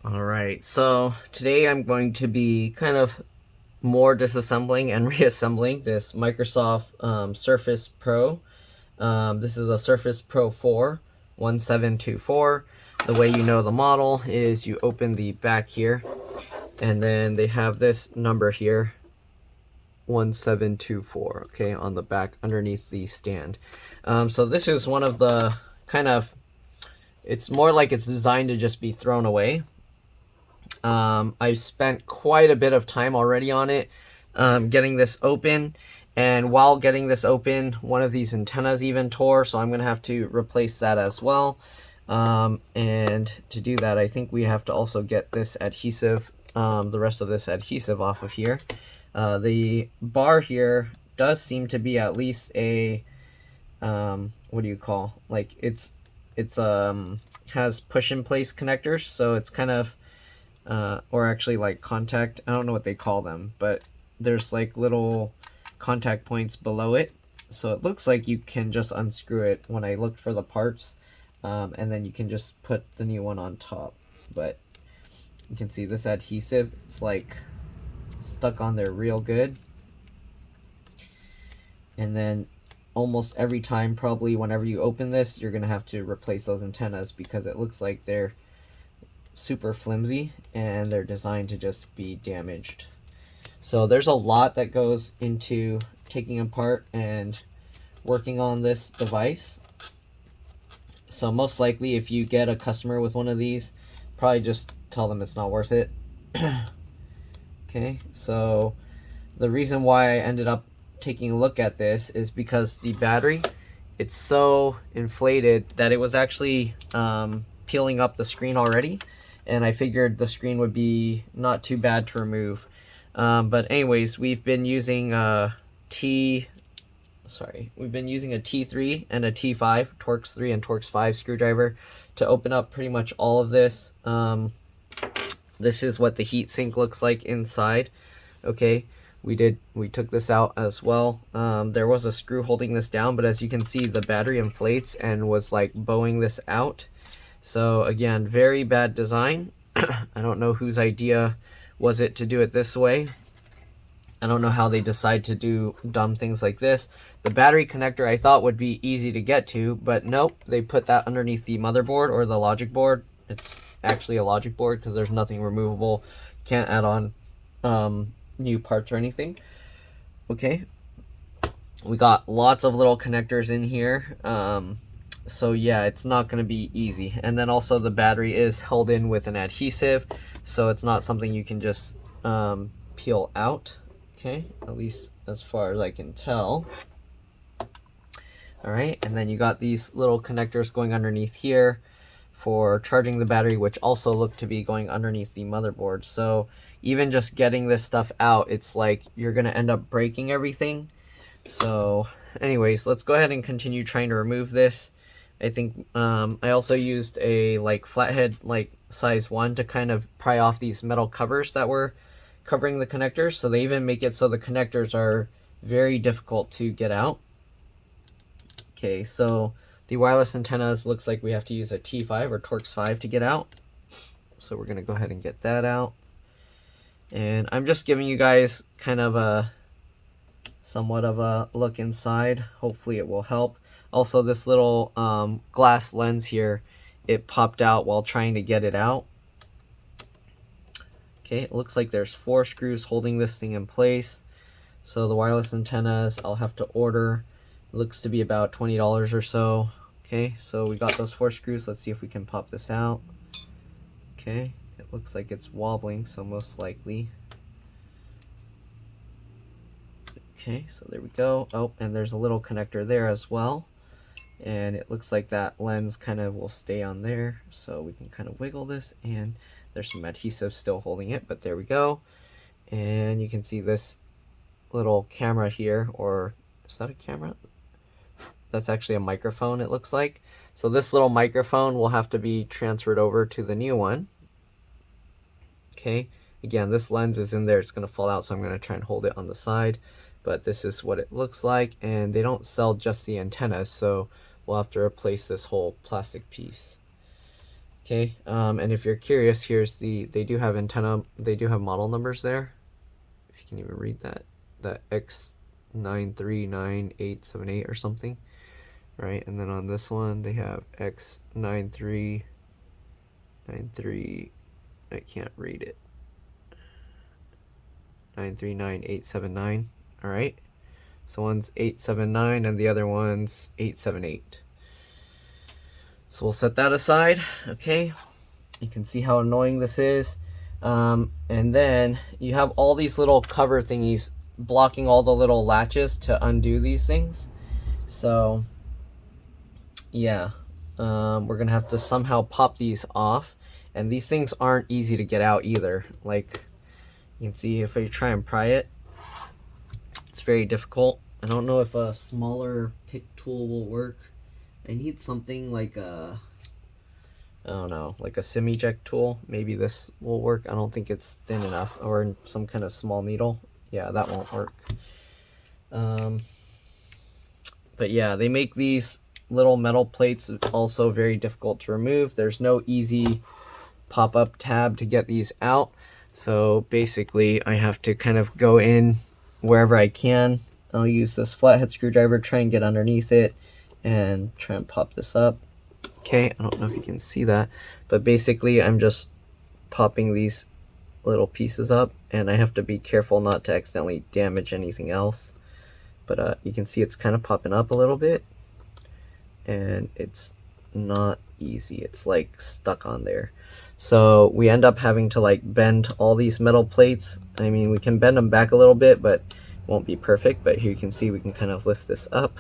Alright, so today I'm going to be kind of more disassembling and reassembling this Microsoft Surface Pro. This is a Surface Pro 4 1724. The way you know the model is you open the back here, and then they have this number here, 1724, okay, on the back underneath the stand. So this is one of the it's more like it's designed to just be thrown away. I've spent quite a bit of time already on it, getting this open, and while getting this open, one of these antennas even tore, so I'm going to have to replace that as well. And to do that, I think we have to also get this adhesive, the rest of this adhesive off of here. The bar here does seem to be at least a, what do you call, like it's has push in place connectors, so it's kind of or actually like contact, I don't know what they call them, but there's like little contact points below it, so it looks like you can just unscrew it when I looked for the parts, and then you can just put the new one on top. But you can see this adhesive, it's like stuck on there real good, and then almost every time, probably whenever you open this, you're gonna have to replace those antennas because it looks like they're super flimsy and they're designed to just be damaged. So there's a lot that goes into taking apart and working on this device. So most likely if you get a customer with one of these, probably just tell them it's not worth it. Okay, so the reason why I ended up taking a look at this is because the battery, it's so inflated that it was actually peeling up the screen already, and I figured the screen would be not too bad to remove. But anyways, we've been using a T3 and a T5, Torx 3 and Torx 5 screwdriver to open up pretty much all of this. This is what the heat sink looks like inside. Okay, we took this out as well. There was a screw holding this down, but as you can see, the battery inflates and was like bowing this out. So again, very bad design. I don't know whose idea was it to do it this way. I don't know how they decide to do dumb things like this. The battery connector I thought would be easy to get to, but nope, they put that underneath the motherboard or the logic board. It's actually a logic board because there's nothing removable. Can't add on new parts or anything. Okay, we got lots of little connectors in here. So yeah, it's not going to be easy. And then also the battery is held in with an adhesive, so it's not something you can just peel out. Okay, at least as far as I can tell. Alright, and then you got these little connectors going underneath here for charging the battery, which also look to be going underneath the motherboard. So even just getting this stuff out, it's like you're going to end up breaking everything. So anyways, let's go ahead and continue trying to remove this. I think I also used a like flathead like size 1 to kind of pry off these metal covers that were covering the connectors. So they even make it so the connectors are very difficult to get out. Okay, so the wireless antennas, looks like we have to use a T5 or Torx 5 to get out. So we're going to go ahead and get that out. And I'm just giving you guys kind of a somewhat of a look inside. Hopefully it will help. Also, this little glass lens here, it popped out while trying to get it out. Okay, it looks like there's 4 screws holding this thing in place. So the wireless antennas I'll have to order. It looks to be about $20 or so. Okay, so we got those 4 screws. Let's see if we can pop this out. Okay, it looks like it's wobbling, so most likely. Okay, so there we go. Oh, and there's a little connector there as well. And it looks like that lens kind of will stay on there, so we can kind of wiggle this, and there's some adhesive still holding it, but there we go. And you can see this little camera here, or is that a camera? That's actually a microphone, it looks like. So this little microphone will have to be transferred over to the new one. Okay, again, this lens is in there, it's going to fall out, so I'm going to try and hold it on the side. But this is what it looks like, and they don't sell just the antennas, so we'll have to replace this whole plastic piece. Okay, and if you're curious, here's they do have model numbers there. If you can even read that, X939878 or something, right? And then on this one, they have X9393, I can't read it, 939879, all right? So one's 879 and the other one's 878. So we'll set that aside, okay? You can see how annoying this is. And then you have all these little cover thingies blocking all the little latches to undo these things. So yeah, we're gonna have to somehow pop these off. And these things aren't easy to get out either. Like, you can see if I try and pry it, it's very difficult. I don't know if a smaller pick tool will work. I need something like a, I don't know, like a sim-eject tool. Maybe this will work. I don't think it's thin enough, or some kind of small needle. Yeah, that won't work. But yeah, they make these little metal plates also very difficult to remove. There's no easy pop-up tab to get these out. So basically, I have to kind of go in wherever I can. I'll use this flathead screwdriver, try and get underneath it, and try and pop this up. Okay, I don't know if you can see that, but basically I'm just popping these little pieces up, and I have to be careful not to accidentally damage anything else. But you can see it's kind of popping up a little bit, and it's not easy. It's like stuck on there. So we end up having to like bend all these metal plates. I mean, we can bend them back a little bit, but it won't be perfect. But here you can see we can kind of lift this up.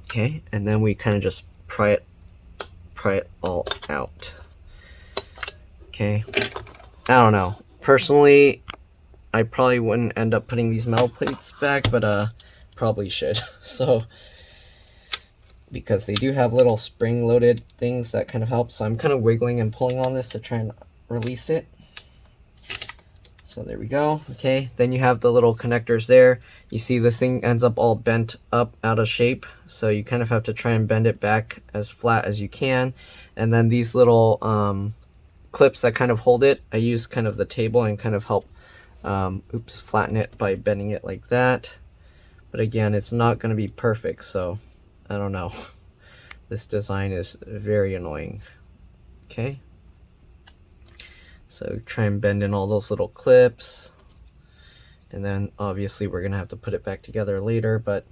Okay, and then we kind of just pry it all out. Okay, I don't know. Personally, I probably wouldn't end up putting these metal plates back, but probably should. So, because they do have little spring-loaded things that kind of help. So I'm kind of wiggling and pulling on this to try and release it. So there we go. Okay, then you have the little connectors there. You see this thing ends up all bent up out of shape, so you kind of have to try and bend it back as flat as you can. And then these little clips that kind of hold it, I use kind of the table and kind of help flatten it by bending it like that. But again, it's not going to be perfect, so I don't know. This design is very annoying. Okay, so try and bend in all those little clips, and then obviously we're gonna have to put it back together later, but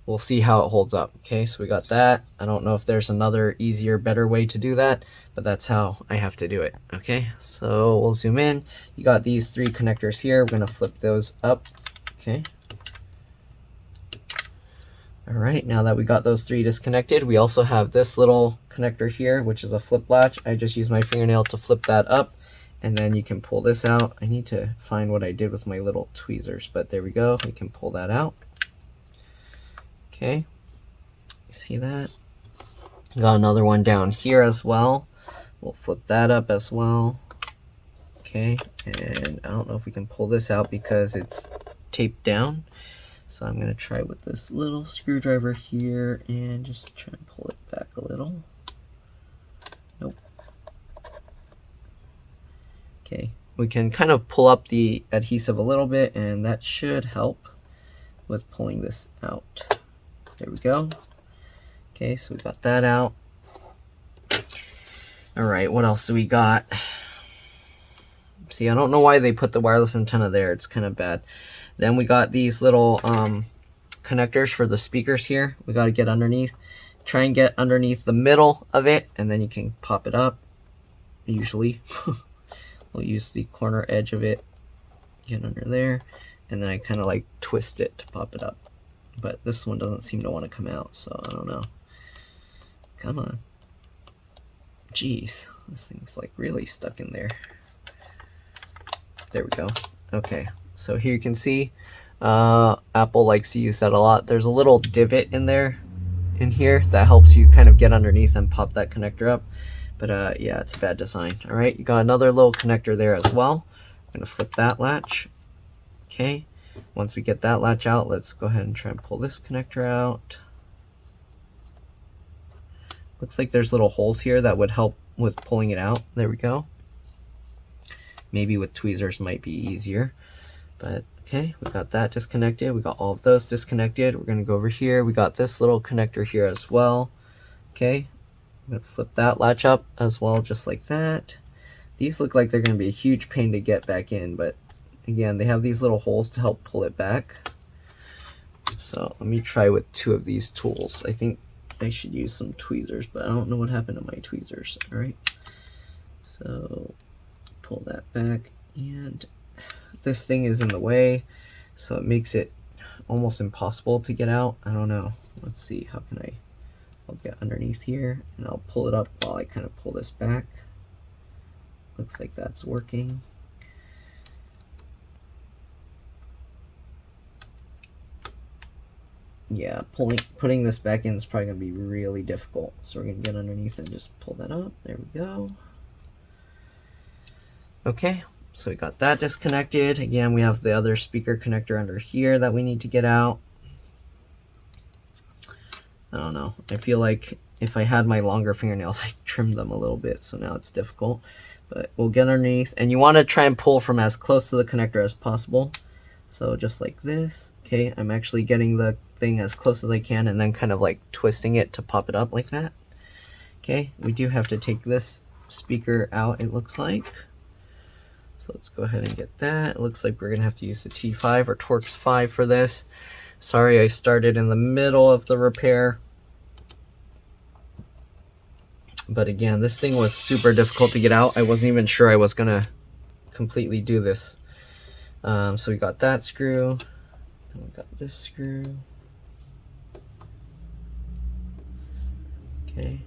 we'll see how it holds up. Okay, so we got that. I don't know if there's another easier, better way to do that, but that's how I have to do it. Okay, so we'll zoom in. You got these three connectors here. We're gonna flip those up. Okay. All right, now that we got those three disconnected, we also have this little connector here, which is a flip latch. I just use my fingernail to flip that up, and then you can pull this out. I need to find what I did with my little tweezers, but there we go. We can pull that out. Okay, you see that? Got another one down here as well. We'll flip that up as well. Okay, and I don't know if we can pull this out because it's taped down. So I'm going to try with this little screwdriver here and just try and pull it back a little. Nope. Okay, we can kind of pull up the adhesive a little bit, and that should help with pulling this out. There we go. Okay, so we got that out. All right, what else do we got? See, I don't know why they put the wireless antenna there. It's kind of bad. Then we got these little connectors for the speakers here. We got to get underneath. Try and get underneath the middle of it, and then you can pop it up. Usually, we'll use the corner edge of it. Get under there, and then I kind of like twist it to pop it up. But this one doesn't seem to want to come out, so I don't know. Come on. Jeez, this thing's like really stuck in there. There we go. Okay. So here you can see, Apple likes to use that a lot. There's a little divot in here that helps you kind of get underneath and pop that connector up. But yeah, it's a bad design. All right, you got another little connector there as well. I'm gonna flip that latch. Okay, once we get that latch out, let's go ahead and try and pull this connector out. Looks like there's little holes here that would help with pulling it out. There we go. Maybe with tweezers might be easier. But okay, we got that disconnected. We got all of those disconnected. We're gonna go over here. We got this little connector here as well. Okay, I'm gonna flip that latch up as well, just like that. These look like they're gonna be a huge pain to get back in, but again, they have these little holes to help pull it back. So let me try with 2 of these tools. I think I should use some tweezers, but I don't know what happened to my tweezers. All right, so pull that back, and this thing is in the way, so it makes it almost impossible to get out. I don't know. Let's see, how can I'll get underneath here and I'll pull it up while I kind of pull this back. Looks like that's working. Yeah, putting this back in is probably gonna be really difficult. So we're gonna get underneath and just pull that up. There we go. Okay, so we got that disconnected. Again, we have the other speaker connector under here that we need to get out. I don't know. I feel like if I had my longer fingernails, I trimmed them a little bit, so now it's difficult. But we'll get underneath, and you want to try and pull from as close to the connector as possible. So just like this. Okay, I'm actually getting the thing as close as I can and then kind of like twisting it to pop it up like that. Okay, we do have to take this speaker out, it looks like. So let's go ahead and get that. It looks like we're gonna have to use the T5 or Torx 5 for this. Sorry, I started in the middle of the repair. But again, this thing was super difficult to get out. I wasn't even sure I was gonna completely do this. So we got that screw, and we got this screw. Okay,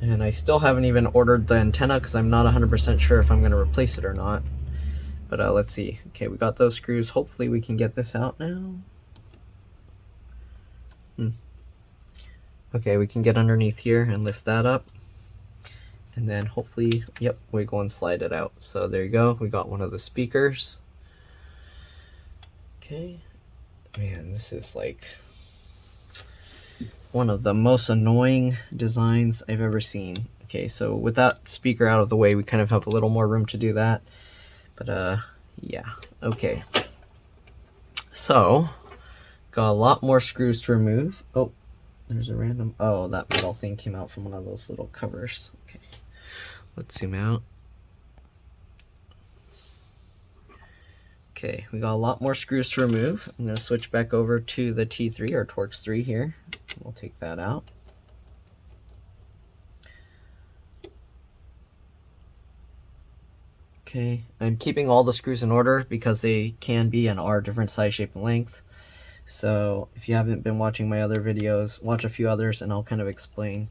and I still haven't even ordered the antenna because I'm not 100% sure if I'm going to replace it or not. But let's see. Okay, we got those screws. Hopefully we can get this out now. Okay, we can get underneath here and lift that up. And then hopefully, yep, wiggle and slide it out. So there you go. We got one of the speakers. Okay, man, this is like one of the most annoying designs I've ever seen. Okay, so with that speaker out of the way, we kind of have a little more room to do that. But yeah, okay. So, got a lot more screws to remove. Oh, there's a random, oh, that metal thing came out from one of those little covers. Okay, let's zoom out. Okay, we got a lot more screws to remove. I'm going to switch back over to the T3 or Torx 3 here. We'll take that out. Okay, I'm keeping all the screws in order because they can be and are different size, shape, and length. So if you haven't been watching my other videos, watch a few others and I'll kind of explain.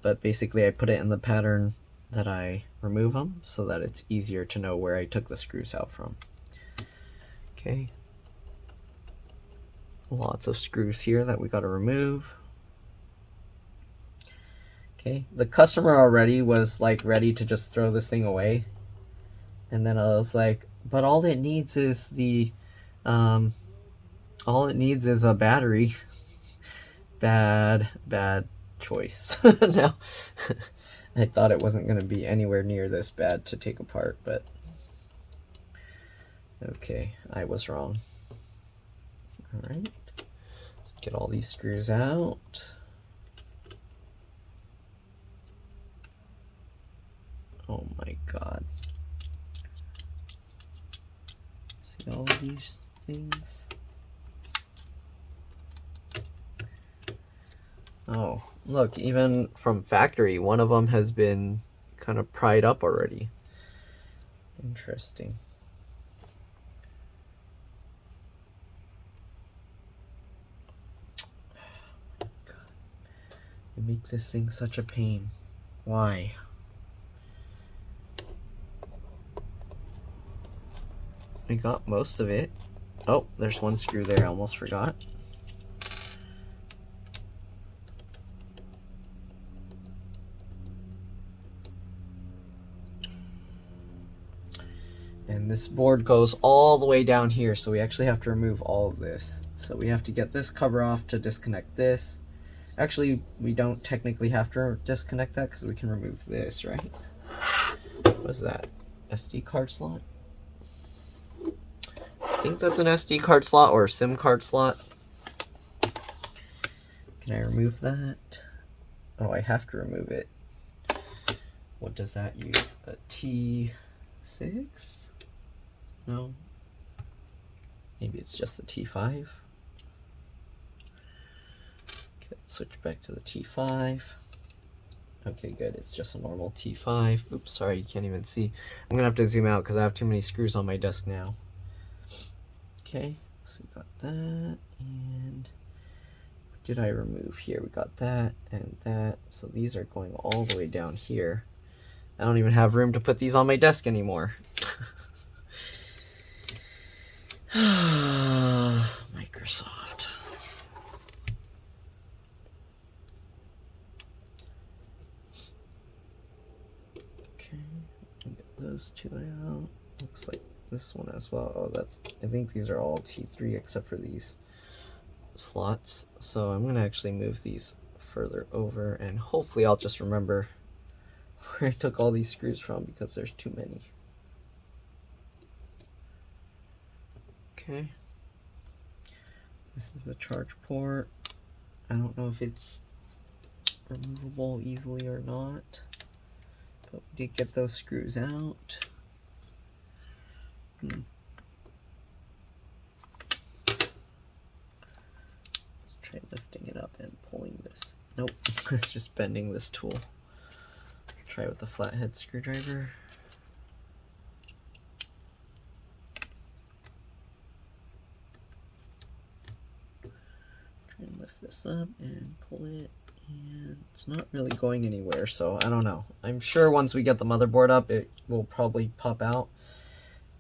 But basically I put it in the pattern that I remove them so that it's easier to know where I took the screws out from. Okay, lots of screws here that we got to remove. Okay, the customer already was like ready to just throw this thing away, and then I was like, but all it needs is the all it needs is a battery. Bad choice. Now I thought it wasn't going to be anywhere near this bad to take apart, but okay, I was wrong. Alright, get all these screws out. Oh my god. See all of these things? Oh, look, even from factory, one of them has been kind of pried up already. Interesting. They make this thing such a pain. Why? I got most of it. Oh, there's one screw there, I almost forgot. And this board goes all the way down here, so we actually have to remove all of this. So we have to get this cover off to disconnect this. Actually, we don't technically have to disconnect that because we can remove this, right? What is that? SD card slot? I think that's an SD card slot or a SIM card slot. Can I remove that? Oh, I have to remove it. What does that use? A T6? No. Maybe it's just the T5. Okay, let's switch back to the T5. Okay, good. It's just a normal T5. Oops, sorry, you can't even see. I'm gonna have to zoom out because I have too many screws on my desk now. Okay, so we got that, and what did I remove here? We got that and that. So these are going all the way down here. I don't even have room to put these on my desk anymore. Microsoft. Okay, get those two out. Looks like this one as well. Oh, I think these are all T3 except for these slots. So I'm gonna actually move these further over, and hopefully I'll just remember where I took all these screws from because there's too many. Okay. This is the charge port. I don't know if it's removable easily or not, but we did get those screws out. Let's try lifting it up and pulling this. Nope, it's just bending this tool. Try with the flathead screwdriver. Try and lift this up and pull it, and it's not really going anywhere, so I don't know. I'm sure once we get the motherboard up, it will probably pop out,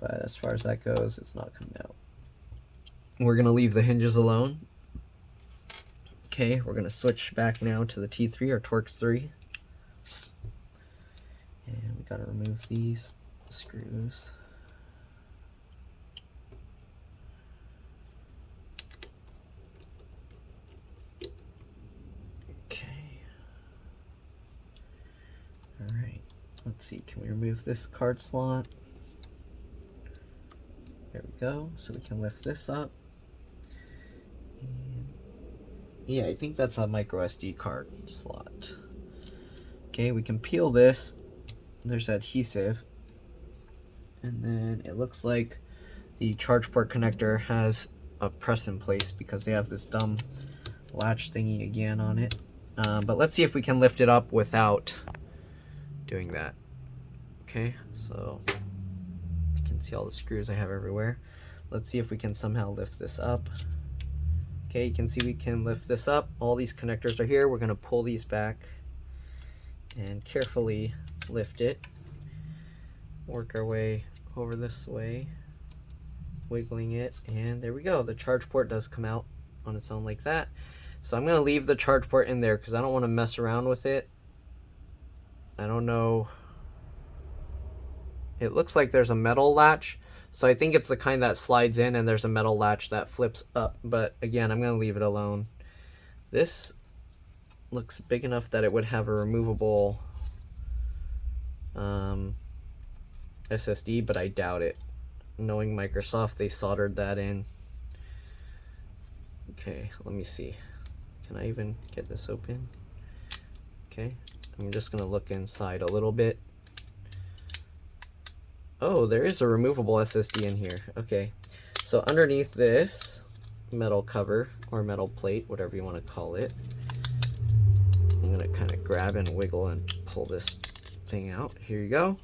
but as far as that goes, it's not coming out. We're gonna leave the hinges alone. Okay, we're gonna switch back now to the T3 or Torx 3. And we gotta remove these screws. Okay. Alright, let's see, can we remove this card slot? There we go, so we can lift this up. And yeah, I think that's a micro SD card slot. Okay, we can peel this. There's adhesive, and then it looks like the charge port connector has a press in place because they have this dumb latch thingy again on it. But let's see if we can lift it up without doing that. Okay, so you can see all the screws I have everywhere. Let's see if we can somehow lift this up. Okay, you can see we can lift this up. All these connectors are here. We're going to pull these back and carefully lift it. Work our way over this way, wiggling it, and there we go. The charge port does come out on its own like that. So I'm going to leave the charge port in there because I don't want to mess around with it. I don't know. It looks like there's a metal latch, so I think it's the kind that slides in and there's a metal latch that flips up, but again, I'm going to leave it alone. This looks big enough that it would have a removable SSD, but I doubt it. Knowing Microsoft, they soldered that in. Okay, let me see. Can I even get this open? Okay, I'm just going to look inside a little bit. Oh, there is a removable SSD in here. Okay, so underneath this metal cover or metal plate, whatever you want to call it, I'm going to kind of grab and wiggle and pull this thing out. Here you go.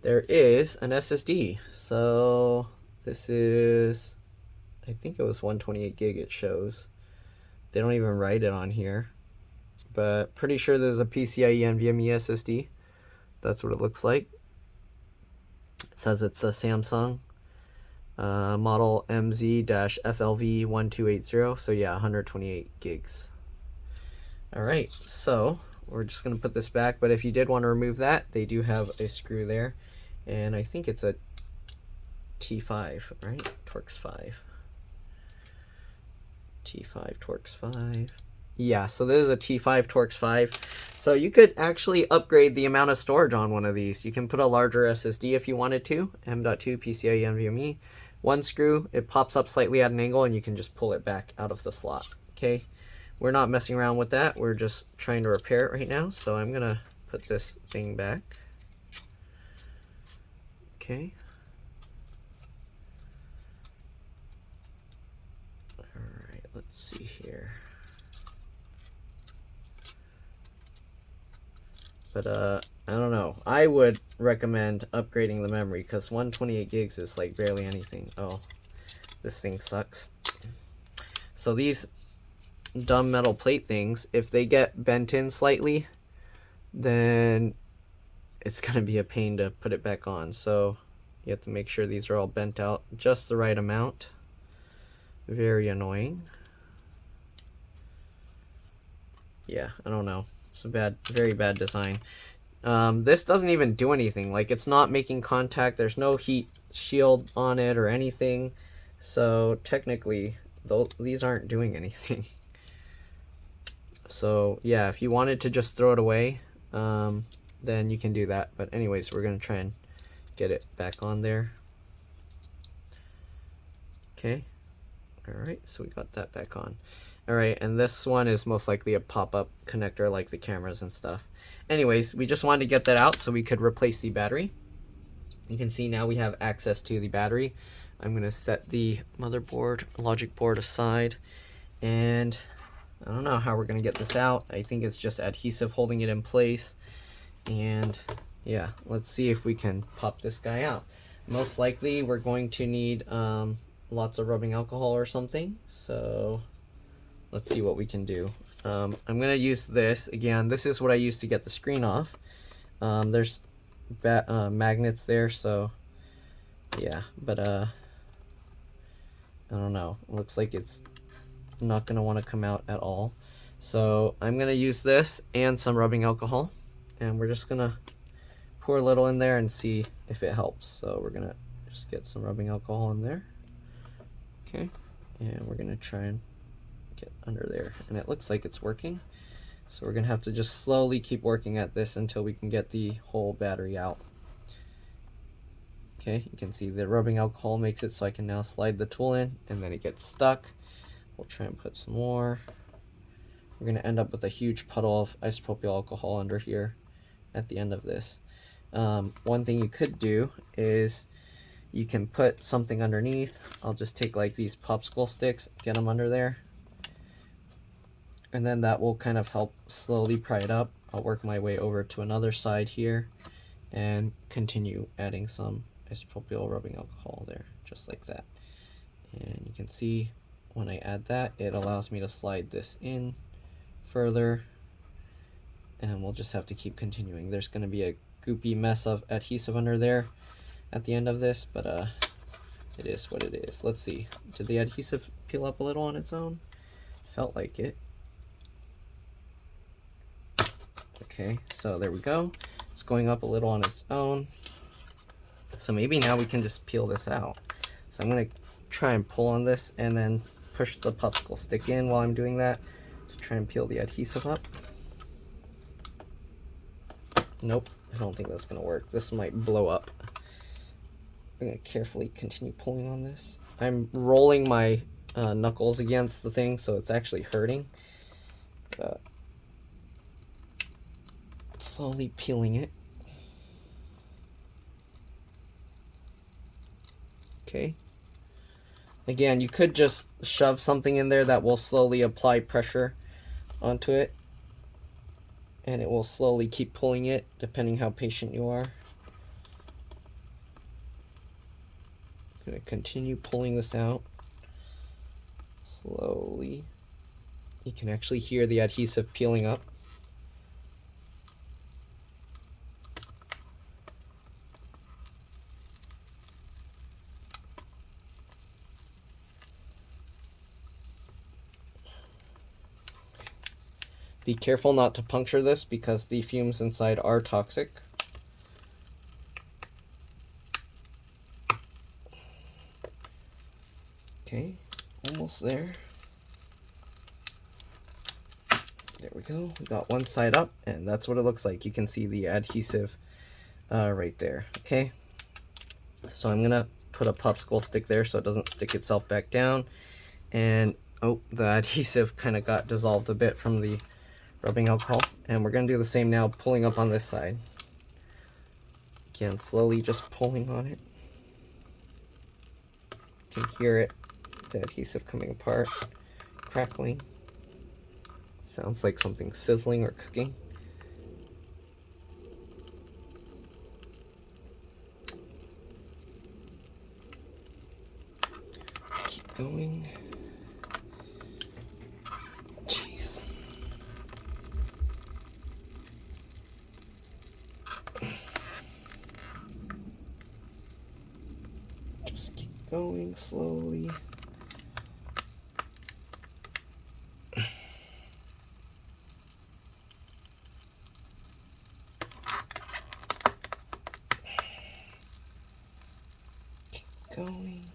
There is an SSD. So this is, I think it was 128 gig it shows. They don't even write it on here, but pretty sure there's a PCIe NVMe SSD. That's what it looks like. It says it's a Samsung model MZ-FLV1280. So yeah, 128 gigs. All right, so we're just going to put this back, but if you did want to remove that, they do have a screw there, and I think it's a T5, right? Torx 5. T5 Torx 5. Yeah, so this is a T5 Torx 5. So you could actually upgrade the amount of storage on one of these. You can put a larger SSD if you wanted to. M.2 PCIe NVMe. One screw, it pops up slightly at an angle and you can just pull it back out of the slot. Okay, we're not messing around with that. We're just trying to repair it right now. So I'm going to put this thing back. Okay. Alright, let's see here. But I don't know. I would recommend upgrading the memory because 128 gigs is like barely anything. Oh, this thing sucks. So these dumb metal plate things, if they get bent in slightly, then it's going to be a pain to put it back on. So you have to make sure these are all bent out just the right amount. Very annoying. Yeah, I don't know. It's a very bad design. This doesn't even do anything. Like, it's not making contact. There's no heat shield on it or anything. So technically, these aren't doing anything. So yeah, if you wanted to just throw it away, then you can do that. But anyways, we're gonna try and get it back on there. Okay. Alright, so we got that back on. Alright, and this one is most likely a pop-up connector like the cameras and stuff. Anyways, we just wanted to get that out so we could replace the battery. You can see now we have access to the battery. I'm going to set the motherboard, logic board aside, and I don't know how we're going to get this out. I think it's just adhesive holding it in place. And yeah, let's see if we can pop this guy out. Most likely we're going to need lots of rubbing alcohol or something. So let's see what we can do. I'm going to use this. Again, this is what I use to get the screen off. There's magnets there, so yeah, but I don't know. It looks like it's not going to want to come out at all. So I'm going to use this and some rubbing alcohol, and we're just going to pour a little in there and see if it helps. So we're going to just get some rubbing alcohol in there. Okay, and we're going to try and get under there, and it looks like it's working. So we're gonna have to just slowly keep working at this until we can get the whole battery out. Okay, you can see the rubbing alcohol makes it so I can now slide the tool in, and then it gets stuck. We'll try and put some more. We're gonna end up with a huge puddle of isopropyl alcohol under here at the end of this. One thing you could do is you can put something underneath. I'll just take like these popsicle sticks, get them under there, and then that will kind of help slowly pry it up. I'll work my way over to another side here and continue adding some isopropyl rubbing alcohol there, just like that. And you can see when I add that, it allows me to slide this in further, and we'll just have to keep continuing. There's going to be a goopy mess of adhesive under there at the end of this, but it is what it is. Let's see, did the adhesive peel up a little on its own? Felt like it. Okay, so there we go. It's going up a little on its own. So maybe now we can just peel this out. So I'm going to try and pull on this and then push the popsicle stick in while I'm doing that to try and peel the adhesive up. Nope, I don't think that's going to work. This might blow up. I'm going to carefully continue pulling on this. I'm rolling my knuckles against the thing, so it's actually hurting. Slowly peeling it. Okay. Again, you could just shove something in there that will slowly apply pressure onto it, and it will slowly keep pulling it depending how patient you are. I'm going to continue pulling this out slowly. You can actually hear the adhesive peeling up. Be careful not to puncture this because the fumes inside are toxic. Okay, almost there. There we go. We got one side up, and that's what it looks like. You can see the adhesive right there. Okay, so I'm gonna put a popsicle stick there so it doesn't stick itself back down. And oh, the adhesive kind of got dissolved a bit from the rubbing alcohol. And we're gonna do the same now, pulling up on this side. Again, slowly just pulling on it. You can hear it, the adhesive coming apart, crackling. Sounds like something sizzling or cooking. Keep going. Jeez. Just keep going slowly. Going.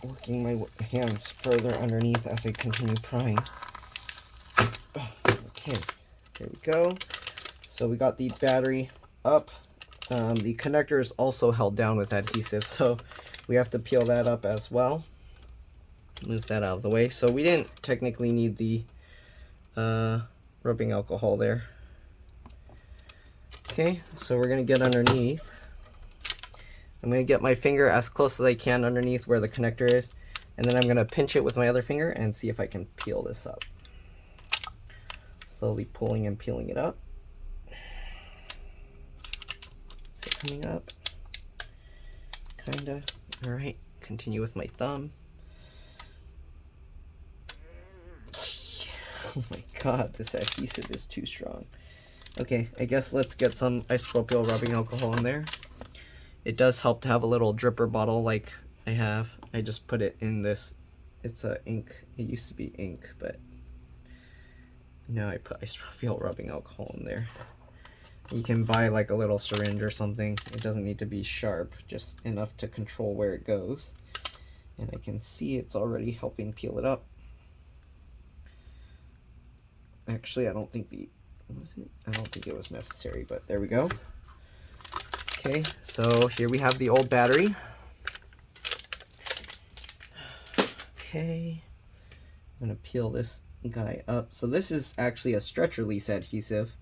Working my hands further underneath as I continue prying. Okay, there we go. So we got the battery up. The connector is also held down with adhesive, so we have to peel that up as well. Move that out of the way. So we didn't technically need the rubbing alcohol there. Okay, so we're going to get underneath. I'm going to get my finger as close as I can underneath where the connector is, and then I'm going to pinch it with my other finger and see if I can peel this up. Slowly pulling and peeling it up. Is it coming up? Kinda. Alright, continue with my thumb. Oh my god, this adhesive is too strong. Okay, I guess let's get some isopropyl rubbing alcohol in there. It does help to have a little dripper bottle like I have. I just put it in this. It's a ink. It used to be ink, but now I put isopropyl rubbing alcohol in there. You can buy like a little syringe or something. It doesn't need to be sharp, just enough to control where it goes. And I can see it's already helping peel it up. Actually, I don't think it was necessary, but there we go. Okay, so here we have the old battery. Okay, I'm gonna peel this guy up. So this is actually a stretch release adhesive.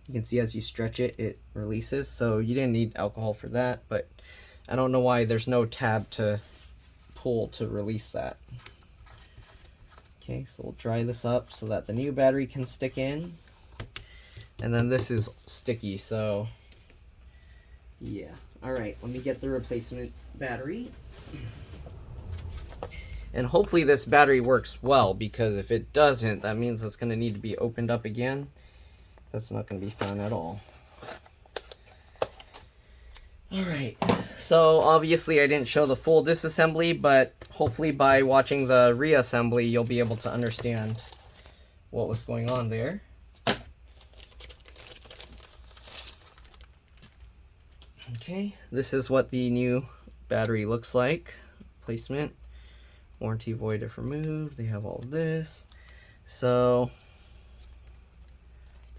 You can see as you stretch it, it releases. So you didn't need alcohol for that, but I don't know why there's no tab to pull to release that. Okay, so we'll dry this up so that the new battery can stick in. And then this is sticky, so yeah. Alright, let me get the replacement battery. And hopefully this battery works well, because if it doesn't, that means it's going to need to be opened up again. That's not going to be fun at all. Alright, so obviously I didn't show the full disassembly, but hopefully by watching the reassembly you'll be able to understand what was going on there. Okay, this is what the new battery looks like. Placement, warranty void if removed. They have all of this. So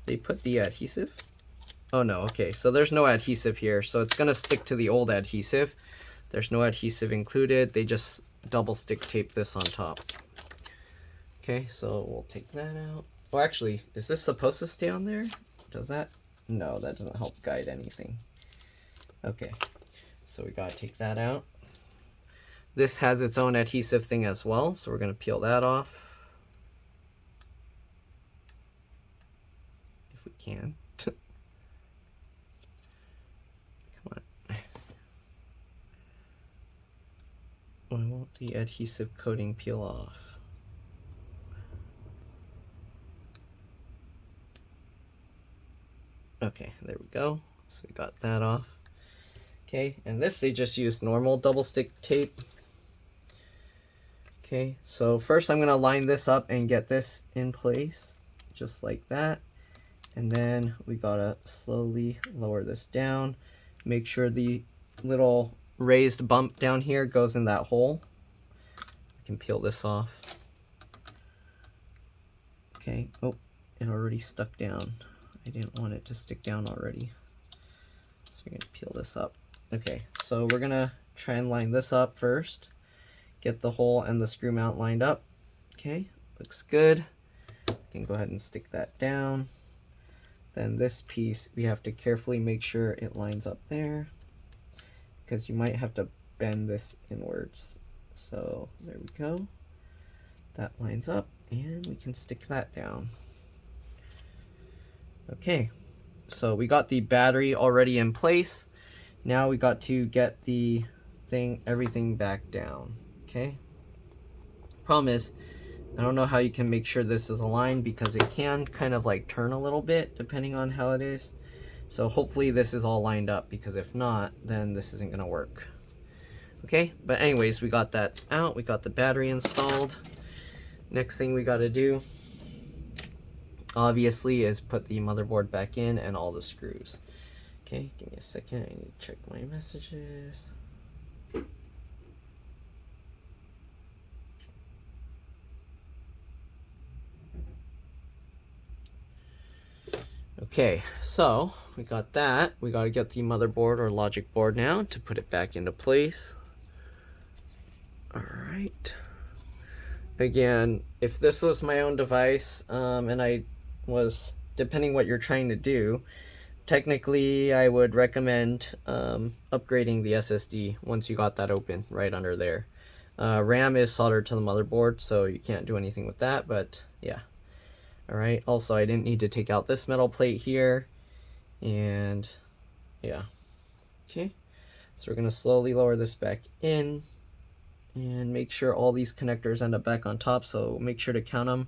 they put the adhesive. Oh no, okay, so there's no adhesive here, so it's gonna stick to the old adhesive. There's no adhesive included. They just double stick tape this on top. Okay, so we'll take that out. Oh, actually, is this supposed to stay on there? Does that? No, that doesn't help guide anything. Okay, so we gotta take that out. This has its own adhesive thing as well, so we're gonna peel that off. If we can. Come on. Why won't the adhesive coating peel off? Okay, there we go. So we got that off. Okay, and this they just used normal double stick tape. Okay, so first I'm gonna line this up and get this in place, just like that. And then we gotta slowly lower this down. Make sure the little raised bump down here goes in that hole. can peel this off. Okay, oh, it already stuck down. I didn't want it to stick down already. So we're gonna peel this up. Okay, so we're gonna try and line this up first. Get the hole and the screw mount lined up. Okay, looks good. We can go ahead and stick that down. Then this piece, we have to carefully make sure it lines up there, because you might have to bend this inwards. So there we go. That lines up, and we can stick that down. Okay, so we got the battery already in place. Now we got to get the everything back down. Okay. Problem is, I don't know how you can make sure this is aligned, because it can kind of like turn a little bit depending on how it is. So hopefully this is all lined up, because if not, then this isn't gonna work. Okay, but anyways, we got that out. We got the battery installed. Next thing we got to do, obviously, is put the motherboard back in and all the screws. Okay, give me a second. I need to check my messages. Okay, so we got that. We got to get the motherboard or logic board now to put it back into place. All right. Again, if this was my own device, and I was, depending what you're trying to do, technically I would recommend upgrading the SSD once you got that open right under there. RAM is soldered to the motherboard, so you can't do anything with that, but yeah. Alright, also I didn't need to take out this metal plate here, and yeah. Okay, so we're going to slowly lower this back in, and make sure all these connectors end up back on top, so make sure to count them.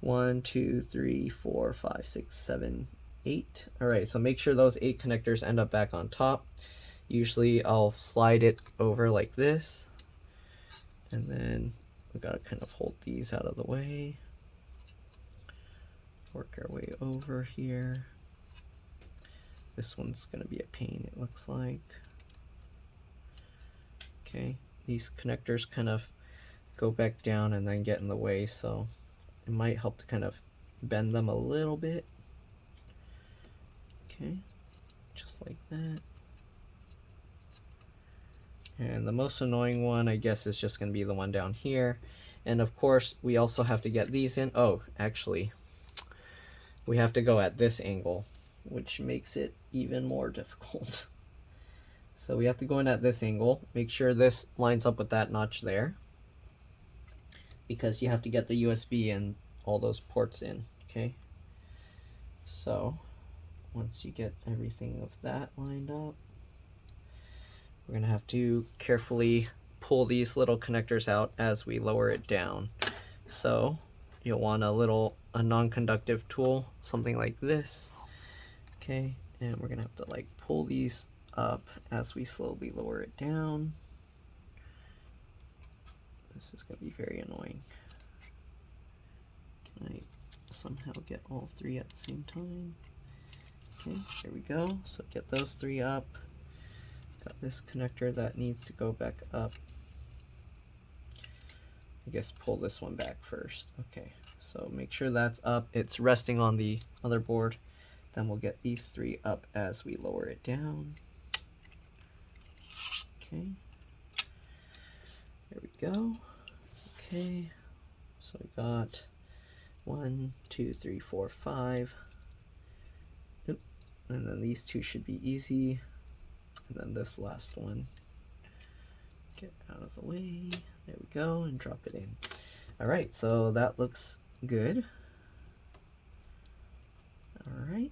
1, 2, 3, 4, 5, 6, 7, 8. Alright, so make sure those 8 connectors end up back on top. Usually I'll slide it over like this, and then we gotta kind of hold these out of the way. Work our way over here. This one's gonna be a pain, it looks like. Okay, these connectors kind of go back down and then get in the way, so it might help to kind of bend them a little bit. Okay, just like that. And the most annoying one, I guess, is just going to be the one down here. And of course, we also have to get these in. Oh, actually, we have to go at this angle, which makes it even more difficult. So we have to go in at this angle. Make sure this lines up with that notch there, because you have to get the USB and all those ports in. Okay, so once you get everything of that lined up, we're going to have to carefully pull these little connectors out as we lower it down. So you'll want a non-conductive tool, something like this. Okay, and we're going to have to like pull these up as we slowly lower it down. This is going to be very annoying. Can I somehow get all 3 at the same time? Okay, there we go. So get those 3 up. Got this connector that needs to go back up. I guess pull this one back first. Okay, so make sure that's up. It's resting on the motherboard. Then we'll get these 3 up as we lower it down. Okay, there we go. Okay, so we got 1, 2, 3, 4, 5. Oop. And then these 2 should be easy. And then this last one, get out of the way. There we go, and drop it in. All right, so that looks good. All right.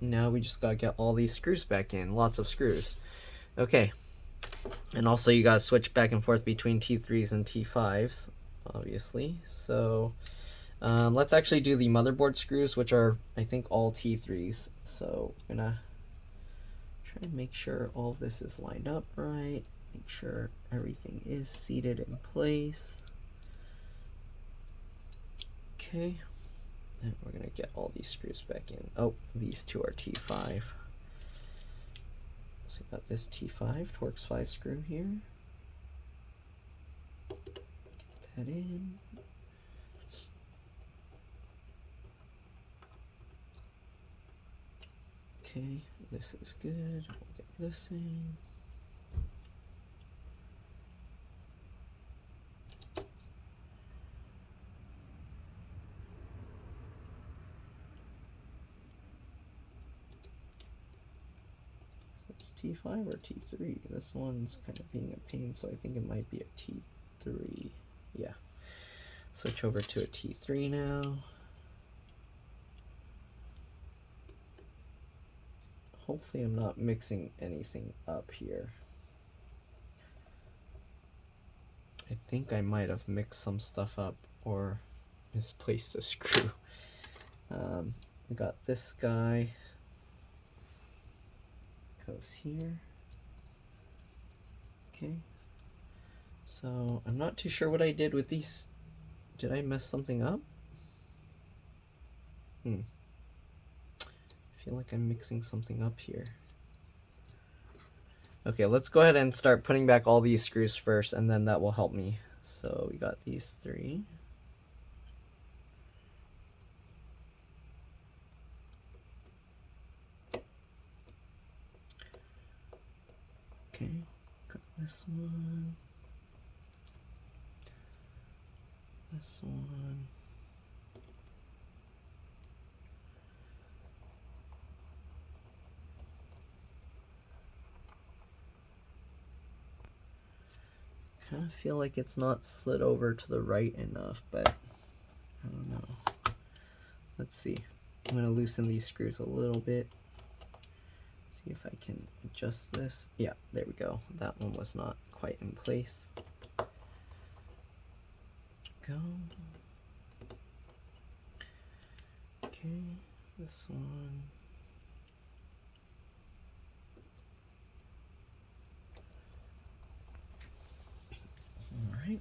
Now we just gotta get all these screws back in, lots of screws. Okay, and also you gotta switch back and forth between T3s and T5s, obviously. So let's actually do the motherboard screws, which are, I think, all T3s. So I'm gonna try and make sure all of this is lined up right. Make sure everything is seated in place. Okay, and we're gonna get all these screws back in. Oh, these 2 are T5. So we got this T5 Torx 5 screw here. that in. Okay, this is good. We'll get this in. It's T5 or T3? This one's kind of being a pain, so I think it might be a T3. Yeah. Switch over to a T3 now. Hopefully I'm not mixing anything up here. I think I might have mixed some stuff up or misplaced a screw. We got this guy. Goes here. Okay. So I'm not too sure what I did with these. Did I mess something up? I feel like I'm mixing something up here. Okay, let's go ahead and start putting back all these screws first, and then that will help me. So we got these 3. Okay, got this one. This one. Kind of feel like it's not slid over to the right enough, but I don't know. Let's see. I'm going to loosen these screws a little bit. See if I can adjust this. Yeah, there we go. That one was not quite in place. Go. Okay, this one. All right.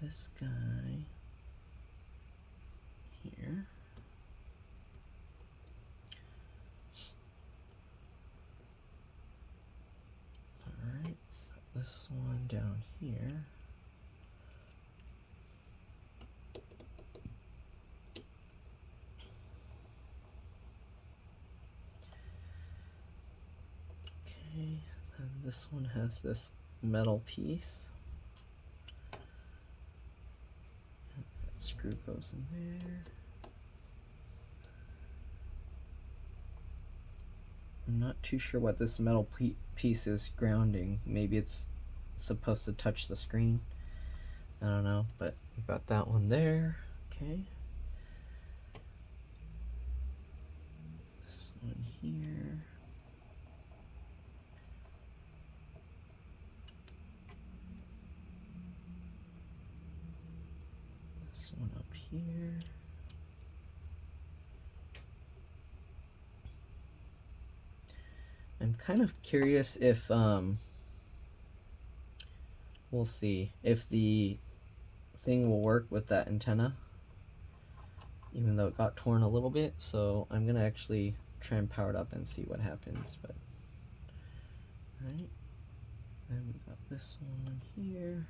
This guy here. All right. This one down here. Okay, then this one has this metal piece. That screw goes in there. I'm not too sure what this metal piece is grounding. Maybe it's supposed to touch the screen. I don't know, but we got that one there. Okay. This one here. This one up here. I'm kind of curious if, we'll see, if the thing will work with that antenna, even though it got torn a little bit. So I'm going to actually try and power it up and see what happens. But, all right, then we got this one here.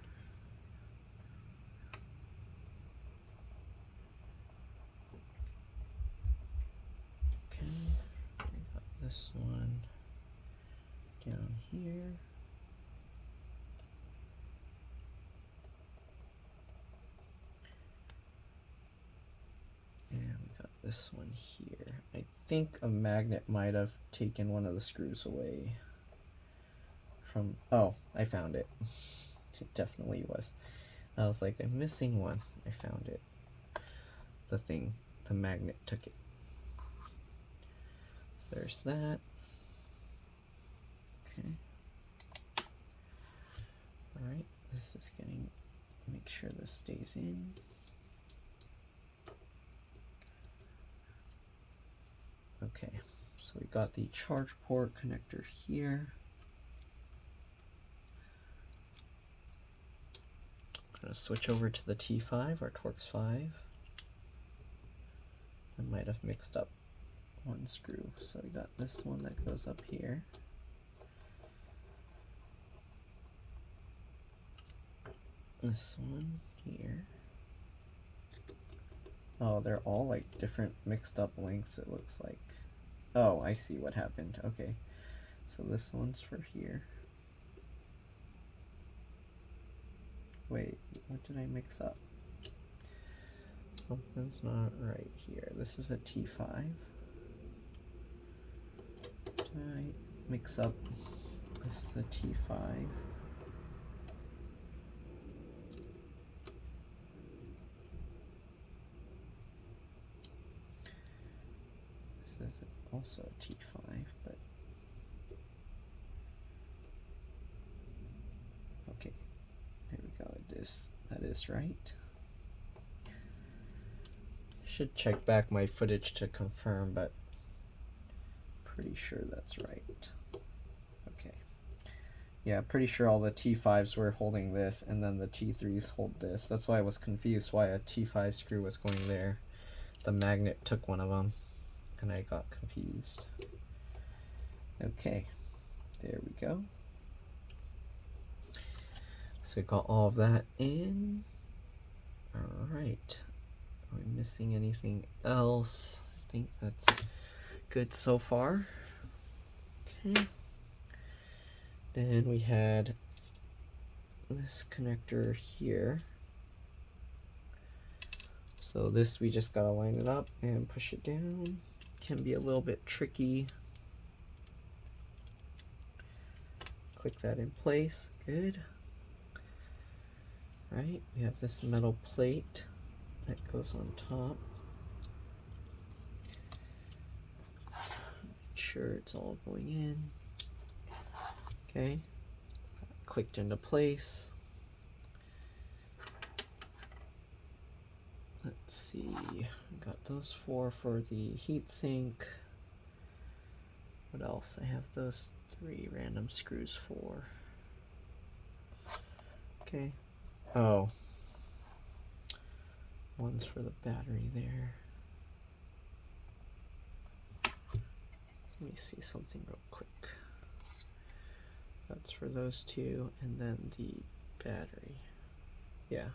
Okay, we got this one down here. And we got this one here. I think a magnet might have taken one of the screws away from, oh, I found it. It definitely was. I was like, I'm missing one. I found it. The magnet took it. So there's that. Okay. Alright, this is getting, make sure this stays in. Okay, so we got the charge port connector here. I'm going to switch over to the T5, our Torx 5. I might have mixed up one screw. So we got this one that goes up here. this one here. Oh, they're all like different mixed up lengths, it looks like. Oh, I see what happened. Okay, so this one's for here. Wait, what did I mix up? Something's not right here. This is a T5. Did I mix up? This is a T5. This is also a T5, but okay. There we go. That is right. Should check back my footage to confirm, but pretty sure that's right. Okay. Yeah, pretty sure all the T5s were holding this, and then the T3s hold this. That's why I was confused why a T5 screw was going there. The magnet took one of them, and I got confused. Okay, there we go. So we got all of that in. Alright. Are we missing anything else? I think that's good so far. Okay. Then we had this connector here. So this, we just gotta line it up and push it down. Can be a little bit tricky. Click that in place. Good. Right, we have this metal plate that goes on top. Make sure it's all going in. Okay, clicked into place. Let's see, got those four for the heatsink. What else? I have those 3 random screws for. Okay. Oh. One's for the battery there. Let me see something real quick. That's for those 2, and then the battery. Yeah.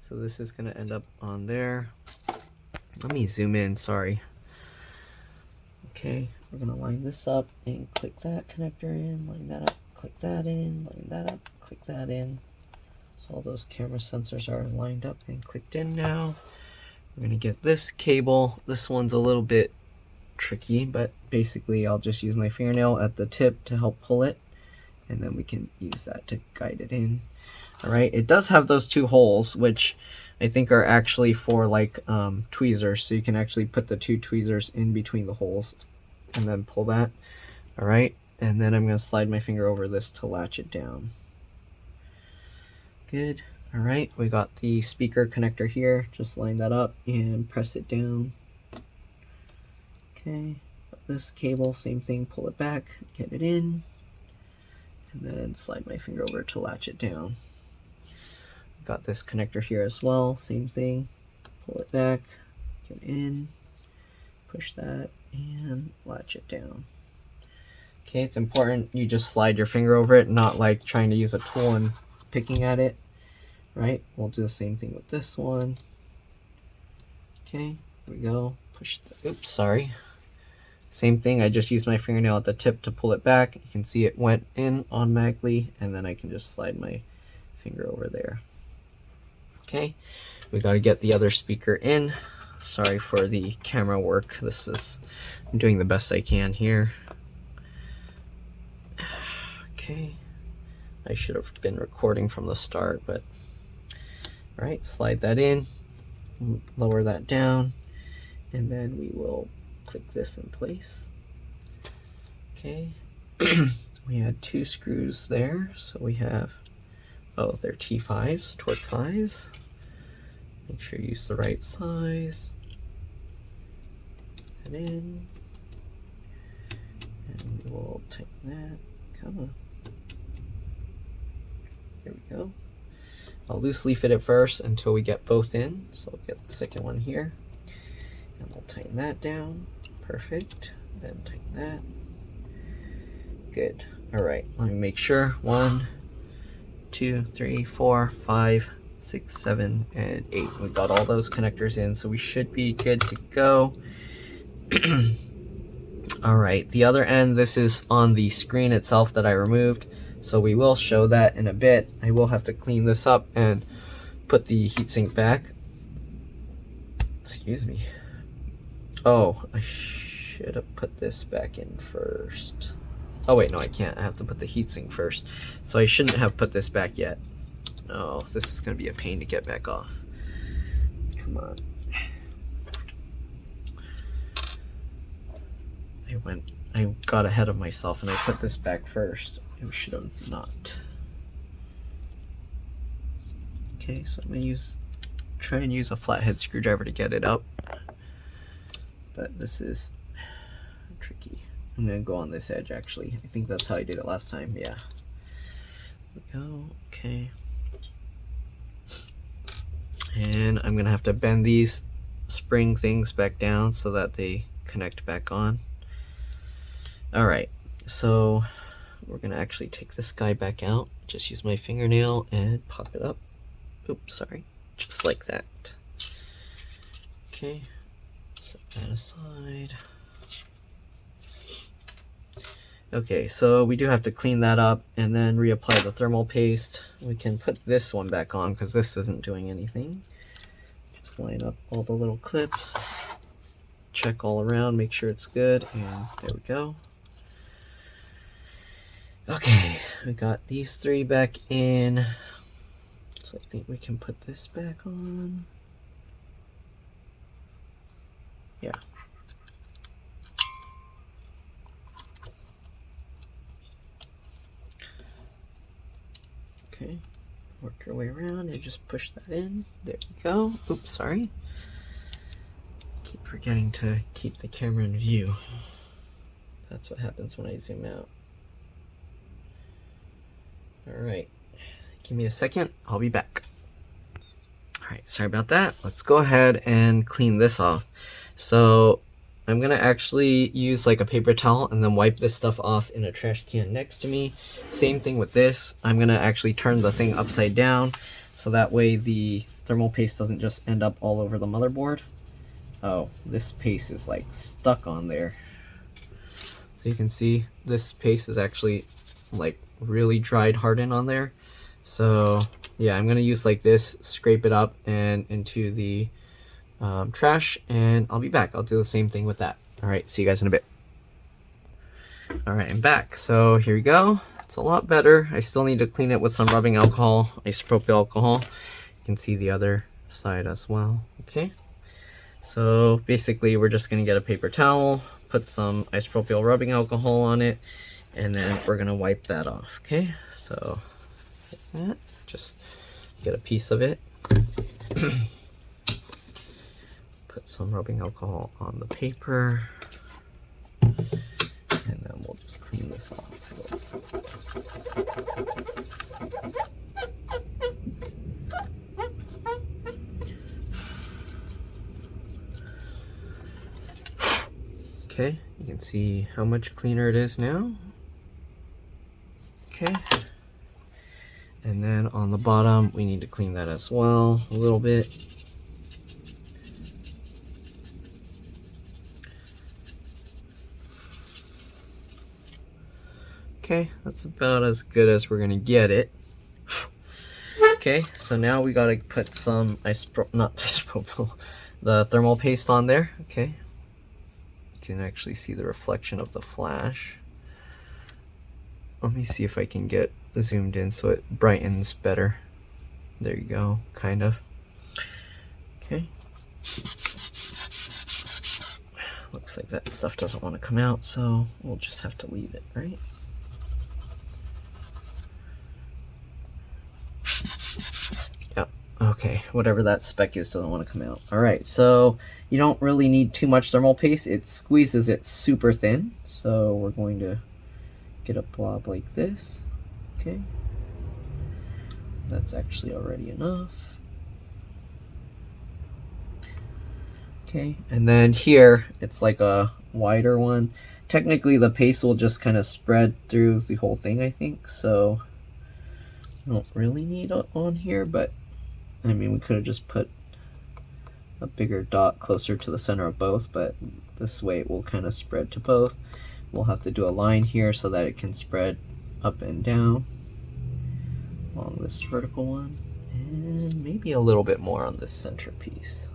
So this is going to end up on there. Let me zoom in, sorry. Okay, we're going to line this up and click that connector in, line that up, click that in, line that up, click that in. So all those camera sensors are lined up and clicked in now. We're going to get this cable. This one's a little bit tricky, but basically I'll just use my fingernail at the tip to help pull it, and then we can use that to guide it in. Alright, it does have those 2 holes, which I think are actually for like tweezers, so you can actually put the 2 tweezers in between the holes and then pull that. Alright, and then I'm going to slide my finger over this to latch it down. Good. Alright, we got the speaker connector here. Just line that up and press it down. Okay, this cable, same thing, pull it back, get it in, and then slide my finger over to latch it down. Got this connector here as well, same thing, pull it back, get in, push that, and latch it down. Okay, it's important you just slide your finger over it, not like trying to use a tool and picking at it. Right, we'll do the same thing with this one. Okay, here we go, push the, oops, sorry. Same thing, I just used my fingernail at the tip to pull it back. You can see it went in automatically, and then I can just slide my finger over there. Okay, we got to get the other speaker in. Sorry for the camera work. I'm doing the best I can here. Okay, I should have been recording from the start, but all right, slide that in, lower that down, and then we will click this in place. Okay, we had 2 screws there, so we have, oh, they're T5s, torque 5s. Make sure you use the right size. Put that in, and we will tighten that. Come on. There we go. I'll loosely fit it first until we get both in. So I'll get the second one here, and we'll tighten that down. Perfect. Then tighten that. Good. All right. Let me make sure. 1, 2, 3, 4, 5, 6, 7, and 8. We got all those connectors in, so we should be good to go. All right, the other end, this is on the screen itself that I removed, so we will show that in a bit. I will have to clean this up and put the heatsink back. Excuse me. Oh, I should have put this back in first. Oh wait, no, I can't. I have to put the heatsink first. So I shouldn't have put this back yet. Oh, this is going to be a pain to get back off. Come on. I got ahead of myself and I put this back first. I should have not. Okay, so I'm going to try and use a flathead screwdriver to get it up. But this is tricky. I'm going to go on this edge actually. I think that's how I did it last time. Yeah. There we go. Okay. And I'm going to have to bend these spring things back down so that they connect back on. Alright, so we're going to actually take this guy back out. Just use my fingernail and pop it up. Oops, sorry. Just like that. Okay, set that aside. Okay, so we do have to clean that up and then reapply the thermal paste. We can put this one back on because this isn't doing anything. Just line up all the little clips, check all around, make sure it's good, and there we go. Okay, we got these three back in. So I think we can put this back on. Yeah. Okay, work your way around and just push that in. There we go. Oops, sorry. Keep forgetting to keep the camera in view. That's what happens when I zoom out. Alright, give me a second, I'll be back. Alright, sorry about that. Let's go ahead and clean this off. So I'm gonna actually use like a paper towel and then wipe this stuff off in a trash can next to me. Same thing with this. I'm gonna actually turn the thing upside down so that way the thermal paste doesn't just end up all over the motherboard. Oh, this paste is like stuck on there. So you can see this paste is actually like really dried hardened on there. So yeah, I'm gonna use like this, scrape it up and into the trash, and I'll be back. I'll do the same thing with that. All right, see you guys in a bit. All right, I'm back. So here we go. It's a lot better. I still need to clean it with some rubbing alcohol, isopropyl alcohol. You can see the other side as well. Okay, so basically we're just gonna get a paper towel, put some isopropyl rubbing alcohol on it, and then we're gonna wipe that off. Okay, so like that. Just get a piece of it. Put some rubbing alcohol on the paper, and then we'll just clean this off. Okay, you can see how much cleaner it is now. Okay, and then on the bottom we need to clean that as well a little bit. Okay, that's about as good as we're gonna get it. Okay, so now we gotta put some the thermal paste on there. Okay, you can actually see the reflection of the flash. Let me see if I can get zoomed in so it brightens better. There you go, kind of. Okay. Looks like that stuff doesn't want to come out, so we'll just have to leave it, right? Yeah, okay, whatever that speck is doesn't want to come out. Alright, so you don't really need too much thermal paste. It squeezes it super thin, so we're going to get a blob like this. Okay, that's actually already enough. Okay, and then here it's like a wider one. Technically the paste will just kind of spread through the whole thing, I think, so don't really need it on here, but I mean, we could have just put a bigger dot closer to the center of both, but this way it will kind of spread to both. We'll have to do a line here so that it can spread up and down along this vertical one, and maybe a little bit more on this centerpiece.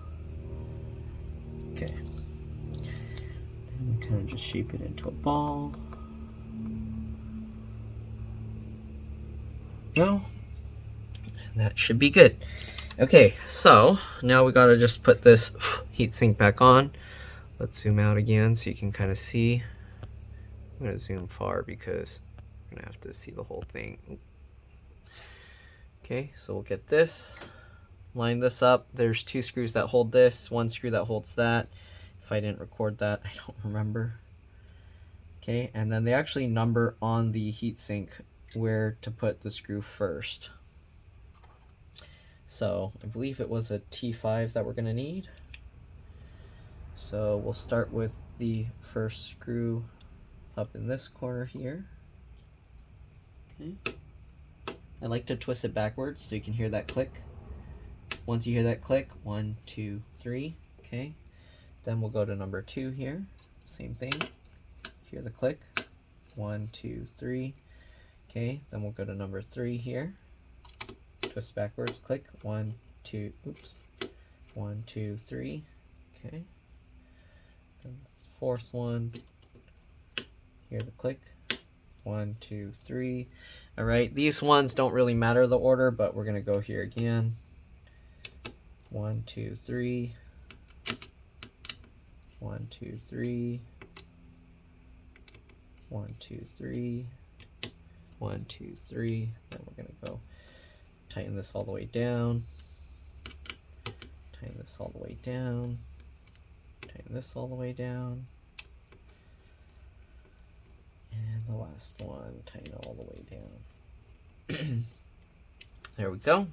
Okay. Then we kind of just shape it into a ball. Go. And that should be good. Okay, so now we gotta just put this heatsink back on. Let's zoom out again so you can kind of see. I'm gonna zoom far because I'm gonna have to see the whole thing. Okay, so we'll get this, line this up. There's 2 screws that hold this, 1 screw that holds that. If I didn't record that, I don't remember. Okay, and then they actually number on the heatsink where to put the screw first. So I believe it was a T5 that we're gonna need. So we'll start with the first screw up in this corner here. Okay. I like to twist it backwards so you can hear that click. Once you hear that click, 1, 2, 3, okay. Then we'll go to number 2 here, same thing. Hear the click, 1, 2, 3, okay. Then we'll go to number 3 here. Twist backwards, click, 1, 2, oops, 1, 2, 3, okay. Then the 4th one, hear the click, 1, 2, 3. All right, these ones don't really matter the order, but we're gonna go here again. 1, 2, 3. 1, 2, 3. 1, 2, 3. 1, 2, 3. Then we're gonna go tighten this all the way down. Tighten this all the way down. Tighten this all the way down. And the last one, tighten it all the way down. There we go.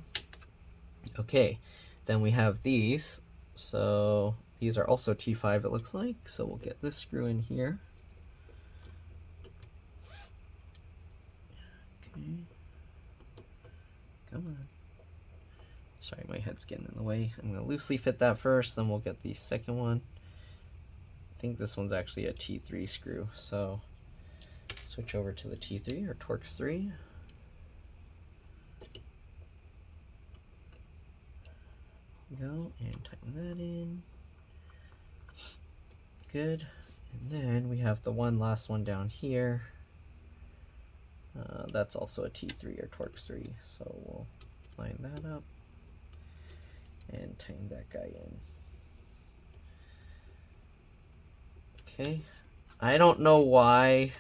Okay, then we have these. So these are also T5 it looks like. So we'll get this screw in here. Okay. Come on. Sorry, my head's getting in the way. I'm going to loosely fit that first, then we'll get the second one. I think this one's actually a T3 screw, so switch over to the T3 or Torx 3. Go and tighten that in. Good. And then we have the last one down here. That's also a T3 or Torx 3, so we'll line that up and tighten that guy in. Okay, I don't know why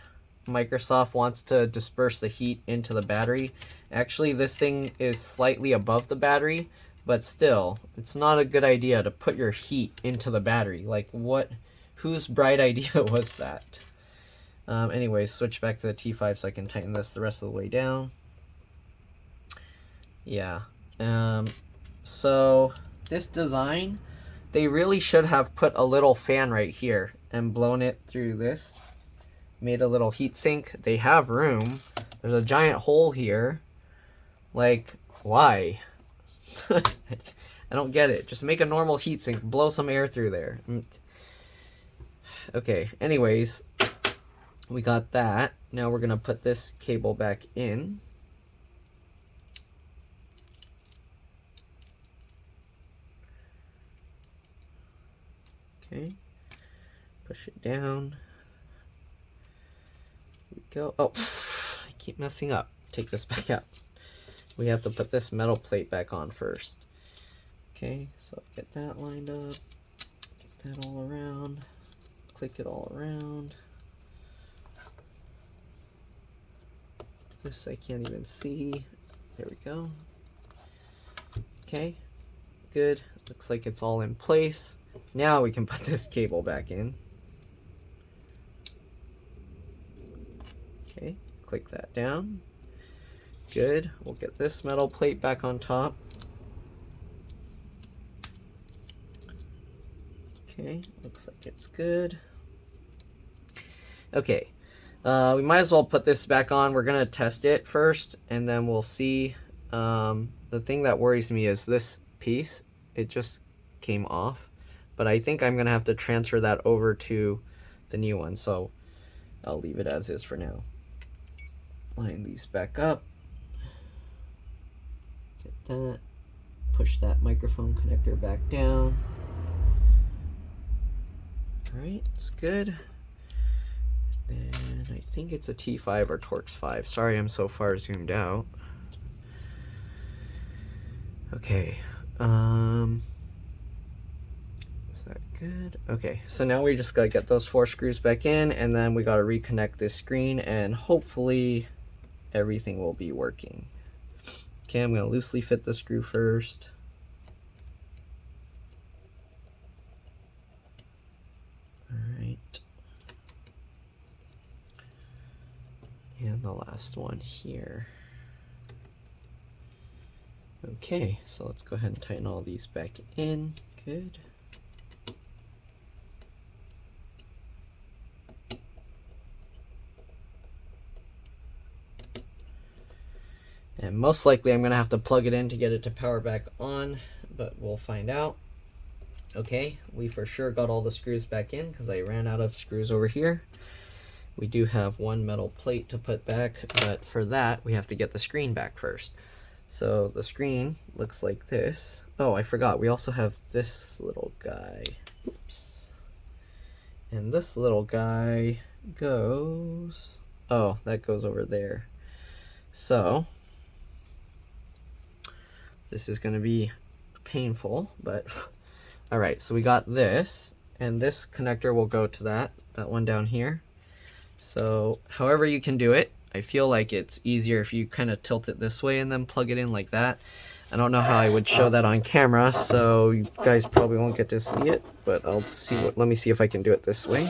Microsoft wants to disperse the heat into the battery. Actually, this thing is slightly above the battery, but still, it's not a good idea to put your heat into the battery. Like, what? Whose bright idea was that? Anyways, switch back to the T5 so I can tighten this the rest of the way down. Yeah. So this design, they really should have put a little fan right here and blown it through this. Made a little heat sink. They have room. There's a giant hole here. Like, why? I don't get it. Just make a normal heat sink. Blow some air through there. Okay, anyways, we got that. Now we're going to put this cable back in. Okay, push it down. Here we go. Oh, I keep messing up. Take this back out. We have to put this metal plate back on first. Okay, so get that lined up. Get that all around. Click it all around. This I can't even see. There we go. Okay, good. Looks like it's all in place. Now we can put this cable back in. Okay, click that down. Good. We'll get this metal plate back on top. Okay, looks like it's good. Okay, we might as well put this back on. We're gonna test it first, and then we'll see The thing that worries me is this piece. It just came off, but I think I'm gonna have to transfer that over to the new one, so I'll leave it as is for now. Line these back up. Get that. Push that microphone connector back down. Alright, it's good. And I think it's a T5 or Torx 5. Sorry I'm so far zoomed out. Okay. Is that good? Okay, so now we just gotta get those 4 screws back in, and then we gotta reconnect this screen, and hopefully everything will be working. Okay, I'm gonna loosely fit the screw first. Alright. And the last one here. Okay, so let's go ahead and tighten all these back in. Good. And most likely I'm going to have to plug it in to get it to power back on, but we'll find out. Okay, we for sure got all the screws back in because I ran out of screws over here. We do have one metal plate to put back, but for that we have to get the screen back first. So the screen looks like this. Oh, I forgot, we also have this little guy. Oops. And this little guy goes... oh, that goes over there. So this is going to be painful, but all right, so we got this, and this connector will go to that one down here. So however you can do it, I feel like it's easier if you kind of tilt it this way and then plug it in like that. I don't know how I would show that on camera, so you guys probably won't get to see it, but I'll see what, let me see if I can do it this way.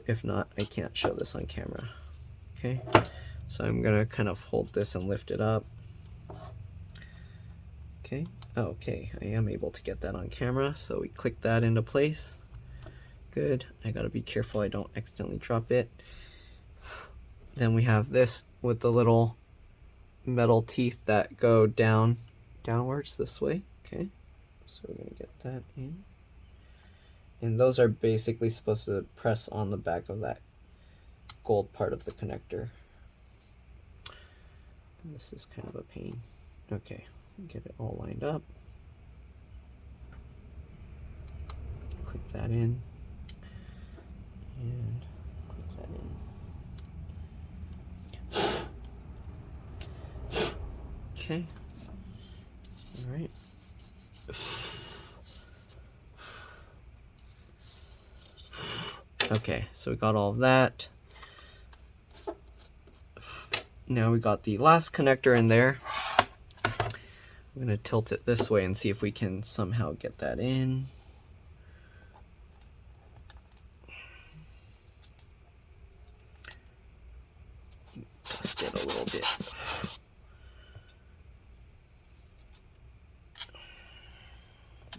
If not, I can't show this on camera. Okay, so I'm gonna kind of hold this and lift it up. Okay, okay, I am able to get that on camera, so we click that into place. Good, I gotta be careful I don't accidentally drop it. Then we have this with the little metal teeth that go downwards this way. Okay, so we're gonna get that in. And those are basically supposed to press on the back of that gold part of the connector. And this is kind of a pain. Okay. Get it all lined up. Click that in. And click that in. Okay. Alright. Okay, so we got all of that. Now we got the last connector in there. I'm going to tilt it this way and see if we can somehow get that in. Twist it a little bit.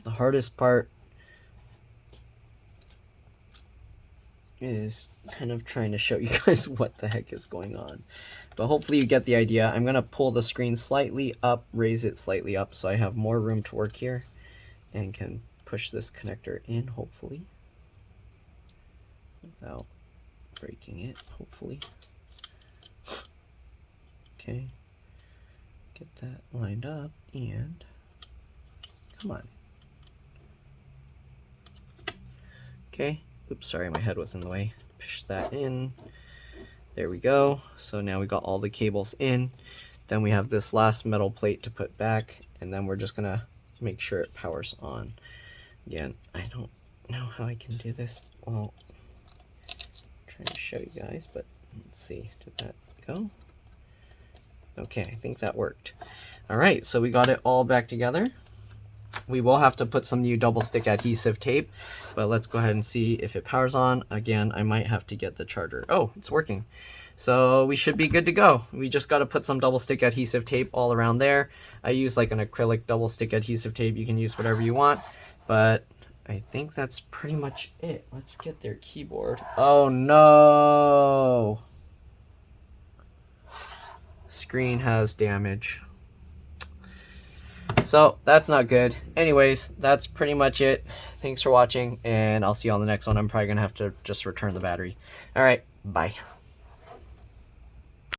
The hardest part is kind of trying to show you guys what the heck is going on. But hopefully you get the idea. I'm going to pull the screen slightly up, raise it slightly up, so I have more room to work here, and can push this connector in, hopefully, without breaking it, hopefully. Okay, get that lined up, and come on. Okay, oops, sorry, my head was in the way. Push that in. There we go. So now we got all the cables in. Then we have this last metal plate to put back, and then we're just gonna make sure it powers on. Again, I don't know how I can do this. Well, I'm trying to show you guys, but let's see. Did that go? Okay, I think that worked. All right, so we got it all back together. We will have to put some new double stick adhesive tape, but let's go ahead and see if it powers on. Again, I might have to get the charger. Oh, it's working. So we should be good to go. We just got to put some double stick adhesive tape all around there. I use like an acrylic double stick adhesive tape. You can use whatever you want, but I think that's pretty much it. Let's get their keyboard. Oh no! Screen has damage. So that's not good. Anyways, that's pretty much it. Thanks for watching, and I'll see you on the next one. I'm probably gonna have to just return the battery. All right, bye.